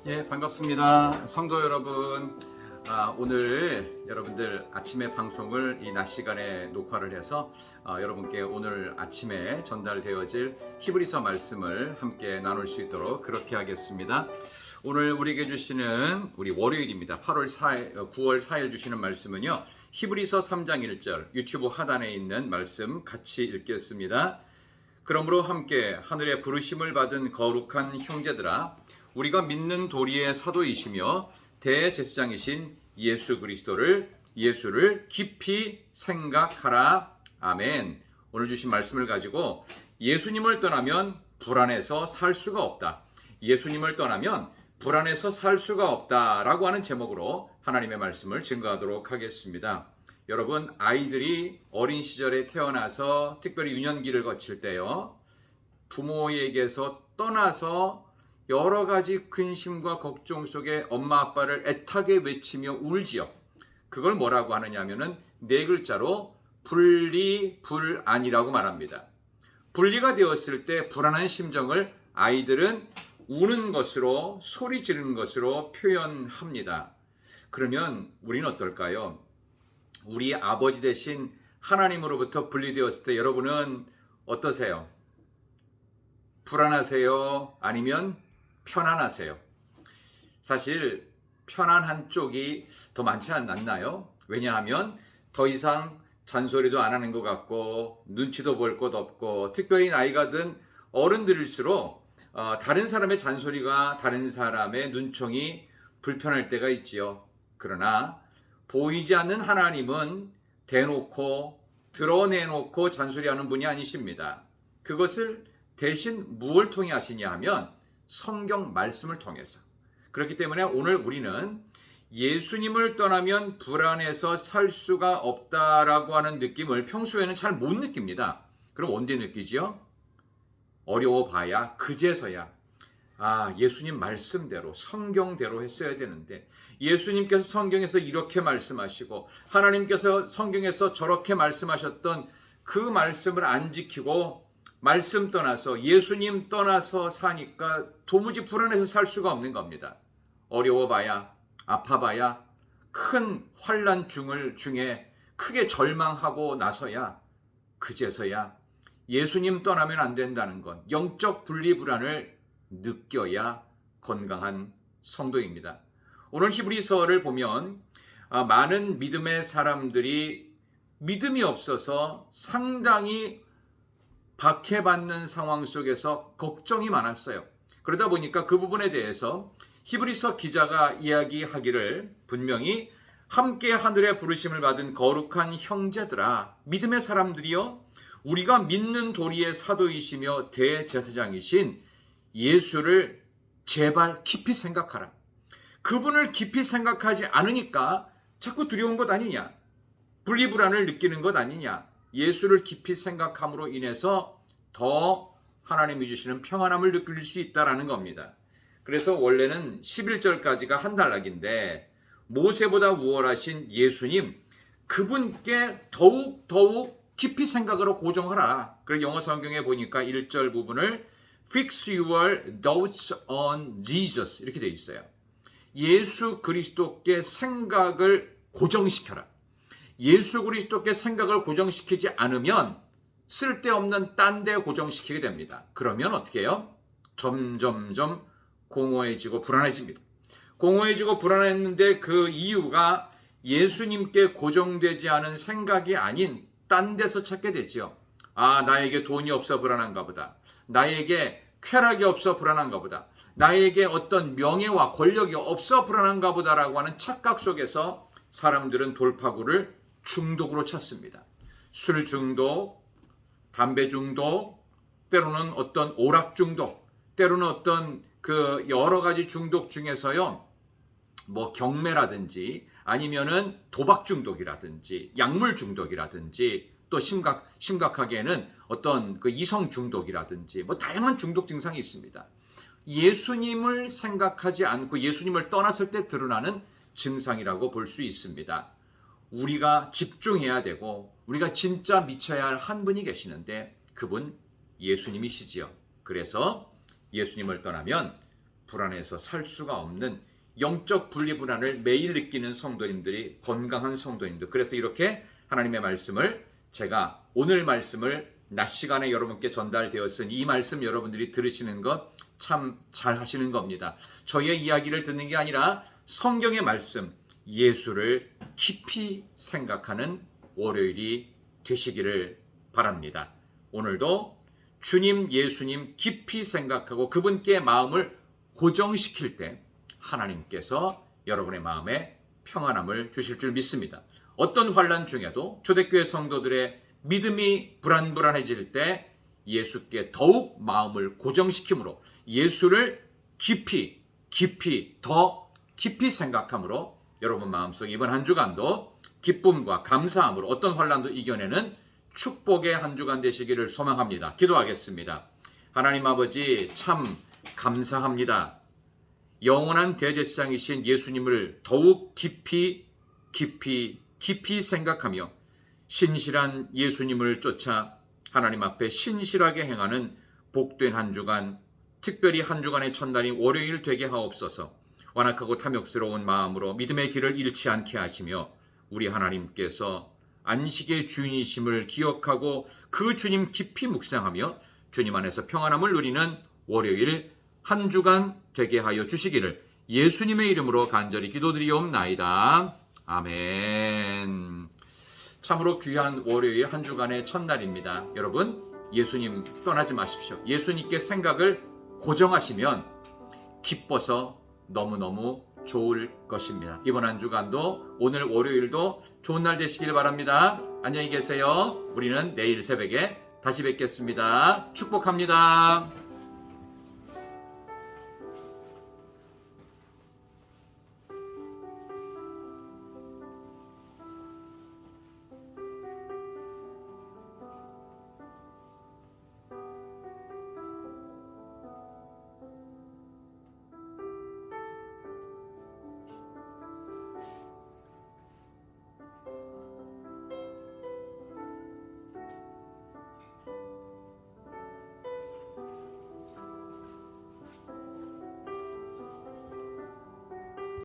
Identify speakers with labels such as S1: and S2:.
S1: 예, 반갑습니다. 성도 여러분. 오늘 여러분들 아침에 방송을 이 낮 시간에 녹화를 해서 여러분께 오늘 아침에 전달되어질 히브리서 말씀을 함께 나눌 수 있도록 그렇게 하겠습니다. 오늘 우리에게 주시는 우리 월요일입니다. 9월 4일 주시는 말씀은요. 히브리서 3장 1절 유튜브 하단에 있는 말씀 같이 읽겠습니다. 그러므로 함께 하늘의 부르심을 받은 거룩한 형제들아, 우리가 믿는 도리의 사도이시며 대제사장이신 예수를 깊이 생각하라. 아멘. 오늘 주신 말씀을 가지고 예수님을 떠나면 불안해서 살 수가 없다. 예수님을 떠나면 불안해서 살 수가 없다라고 하는 제목으로 하나님의 말씀을 증거하도록 하겠습니다. 여러분, 아이들이 어린 시절에 태어나서 특별히 유년기를 거칠 때요, 부모에게서 떠나서 여러 가지 근심과 걱정 속에 엄마 아빠를 애타게 외치며 울지요. 그걸 뭐라고 하느냐 하면은 네 글자로 분리불안이라고 말합니다. 분리가 되었을 때 불안한 심정을 아이들은 우는 것으로, 소리 지르는 것으로 표현합니다. 그러면 우리는 어떨까요? 우리 아버지 대신 하나님으로부터 분리되었을 때 여러분은 어떠세요? 불안하세요? 아니면 편안하세요? 사실 편안한 쪽이 더 많지 않나요? 왜냐하면 더 이상 잔소리도 안 하는 것 같고 눈치도 볼 것 없고, 특별히 나이가 든 어른들일수록 다른 사람의 잔소리가, 다른 사람의 눈총이 불편할 때가 있지요. 그러나 보이지 않는 하나님은 대놓고 드러내놓고 잔소리하는 분이 아니십니다. 그것을 대신 무엇을 통해 하시냐 하면 성경 말씀을 통해서. 그렇기 때문에 오늘 우리는 예수님을 떠나면 불안해서 살 수가 없다라고 하는 느낌을 평소에는 잘 못 느낍니다. 그럼 언제 느끼지요? 어려워 봐야 그제서야 예수님 말씀대로, 성경대로 했어야 되는데, 예수님께서 성경에서 이렇게 말씀하시고 하나님께서 성경에서 저렇게 말씀하셨던 그 말씀을 안 지키고 말씀 떠나서, 예수님 떠나서 사니까 도무지 불안해서 살 수가 없는 겁니다. 어려워봐야, 아파봐야, 큰 환난 중에 크게 절망하고 나서야, 그제서야 예수님 떠나면 안 된다는 것, 영적 분리불안을 느껴야 건강한 성도입니다. 오늘 히브리서를 보면 많은 믿음의 사람들이 믿음이 없어서 상당히 박해받는 상황 속에서 걱정이 많았어요. 그러다 보니까 그 부분에 대해서 히브리서 기자가 이야기하기를, 분명히 함께 하늘의 부르심을 받은 거룩한 형제들아, 믿음의 사람들이여, 우리가 믿는 도리의 사도이시며 대제사장이신 예수를 제발 깊이 생각하라. 그분을 깊이 생각하지 않으니까 자꾸 두려운 것 아니냐, 분리불안을 느끼는 것 아니냐. 예수를 깊이 생각함으로 인해서 더 하나님이 주시는 평안함을 느낄 수 있다는 겁니다. 그래서 원래는 11절까지가 한 단락인데, 모세보다 우월하신 예수님, 그분께 더욱 깊이 생각으로 고정하라. 그래서 영어 성경에 보니까 1절 부분을 Fix your thoughts on Jesus 이렇게 되어 있어요. 예수 그리스도께 생각을 고정시켜라. 예수 그리스도께 생각을 고정시키지 않으면 쓸데없는 딴 데 고정시키게 됩니다. 그러면 어떻게 해요? 점점점 공허해지고 불안해집니다. 공허해지고 불안했는데 그 이유가 예수님께 고정되지 않은 생각이 아닌 딴 데서 찾게 되죠. 나에게 돈이 없어 불안한가 보다. 나에게 쾌락이 없어 불안한가 보다. 나에게 어떤 명예와 권력이 없어 불안한가 보다라고 하는 착각 속에서 사람들은 돌파구를 중독으로 찾습니다. 술 중독, 담배 중독, 때로는 어떤 오락 중독, 때로는 어떤 그 여러 가지 중독 중에서요, 뭐 경매라든지 아니면은 도박 중독이라든지 약물 중독이라든지, 또 심각하게는 어떤 그 이성 중독이라든지 뭐 다양한 중독 증상이 있습니다. 예수님을 생각하지 않고 예수님을 떠났을 때 드러나는 증상이라고 볼 수 있습니다. 우리가 집중해야 되고 우리가 진짜 미쳐야 할 한 분이 계시는데 그분 예수님이시지요. 그래서 예수님을 떠나면 불안해서 살 수가 없는 영적 분리불안을 매일 느끼는 성도님들이, 건강한 성도님들, 그래서 이렇게 하나님의 말씀을, 제가 오늘 말씀을 낮 시간에 여러분께 전달되었으니 이 말씀 여러분들이 들으시는 것 참 잘 하시는 겁니다. 저의 이야기를 듣는 게 아니라 성경의 말씀, 예수를 깊이 생각하는 월요일이 되시기를 바랍니다. 오늘도 주님, 예수님 깊이 생각하고 그분께 마음을 고정시킬 때 하나님께서 여러분의 마음에 평안함을 주실 줄 믿습니다. 어떤 환난 중에도 초대교회 성도들의 믿음이 불안해질 때 예수께 더욱 마음을 고정시킴으로, 예수를 더 깊이 생각함으로 여러분 마음속 이번 한 주간도 기쁨과 감사함으로 어떤 환난도 이겨내는 축복의 한 주간 되시기를 소망합니다. 기도하겠습니다. 하나님 아버지, 참 감사합니다. 영원한 대제사장이신 예수님을 더욱 깊이 생각하며 신실한 예수님을 쫓아 하나님 앞에 신실하게 행하는 복된 한 주간, 특별히 한 주간의 첫날이 월요일 되게 하옵소서. 완악하고 탐욕스러운 마음으로 믿음의 길을 잃지 않게 하시며 우리 하나님께서 안식의 주인이심을 기억하고 그 주님 깊이 묵상하며 주님 안에서 평안함을 누리는 월요일 한 주간 되게 하여 주시기를 예수님의 이름으로 간절히 기도드리옵나이다. 아멘. 참으로 귀한 월요일 한 주간의 첫날입니다. 여러분, 예수님 떠나지 마십시오. 예수님께 생각을 고정하시면 기뻐서 너무너무 좋을 것입니다. 이번 한 주간도, 오늘 월요일도 좋은 날 되시길 바랍니다. 안녕히 계세요. 우리는 내일 새벽에 다시 뵙겠습니다. 축복합니다.